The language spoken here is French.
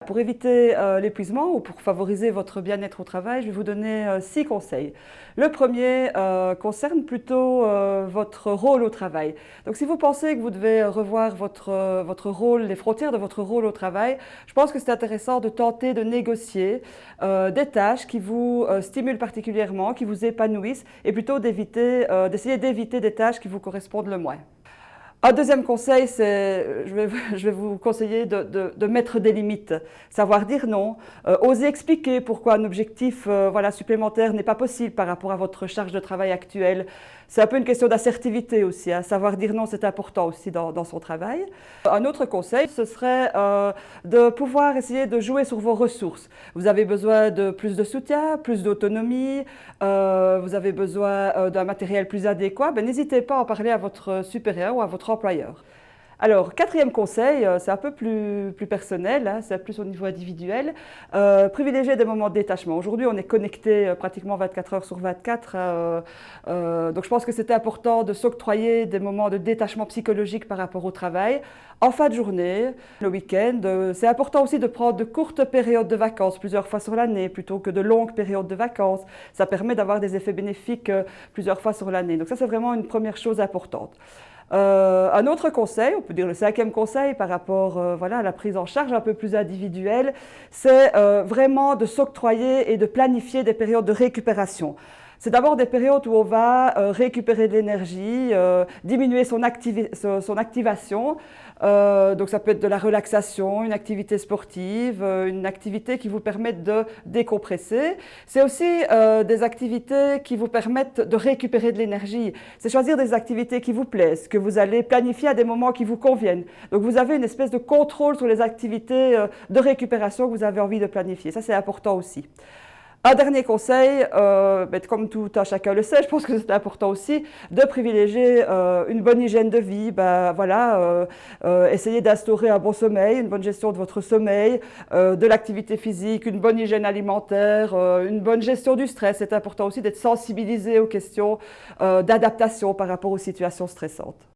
Pour éviter l'épuisement ou pour favoriser votre bien-être au travail, je vais vous donner 6 conseils. Le premier concerne plutôt votre rôle au travail. Donc si vous pensez que vous devez revoir votre rôle, les frontières de votre rôle au travail, je pense que c'est intéressant de tenter de négocier des tâches qui vous stimulent particulièrement, qui vous épanouissent, et plutôt d'essayer d'éviter des tâches qui vous correspondent le moins. Un deuxième conseil, c'est, je vais vous conseiller de mettre des limites, savoir dire non, oser expliquer pourquoi un objectif supplémentaire n'est pas possible par rapport à votre charge de travail actuelle. C'est un peu une question d'assertivité aussi, hein. Savoir dire non, c'est important aussi dans son travail. Un autre conseil, ce serait de pouvoir essayer de jouer sur vos ressources. Vous avez besoin de plus de soutien, plus d'autonomie, vous avez besoin d'un matériel plus adéquat, n'hésitez pas à en parler à votre supérieur ou à votre employeur. Alors, quatrième conseil, c'est un peu plus personnel, hein, c'est plus au niveau individuel. Privilégier des moments de détachement. Aujourd'hui, on est connecté pratiquement 24 heures sur 24, donc je pense que c'est important de s'octroyer des moments de détachement psychologique par rapport au travail. En fin de journée, le week-end, c'est important aussi de prendre de courtes périodes de vacances, plusieurs fois sur l'année, plutôt que de longues périodes de vacances. Ça permet d'avoir des effets bénéfiques plusieurs fois sur l'année. Donc ça, c'est vraiment une première chose importante. Un autre conseil, on peut dire le cinquième conseil par rapport à la prise en charge un peu plus individuelle, c'est vraiment de s'octroyer et de planifier des périodes de récupération. C'est d'abord des périodes où on va récupérer de l'énergie, diminuer son activation. Donc ça peut être de la relaxation, une activité sportive, une activité qui vous permette de décompresser. C'est aussi des activités qui vous permettent de récupérer de l'énergie. C'est choisir des activités qui vous plaisent, que vous allez planifier à des moments qui vous conviennent. Donc vous avez une espèce de contrôle sur les activités de récupération que vous avez envie de planifier. Ça, c'est important aussi. Un dernier conseil, comme tout un chacun le sait, je pense que c'est important aussi de privilégier une bonne hygiène de vie. Essayez d'instaurer un bon sommeil, une bonne gestion de votre sommeil, de l'activité physique, une bonne hygiène alimentaire, une bonne gestion du stress. C'est important aussi d'être sensibilisé aux questions d'adaptation par rapport aux situations stressantes.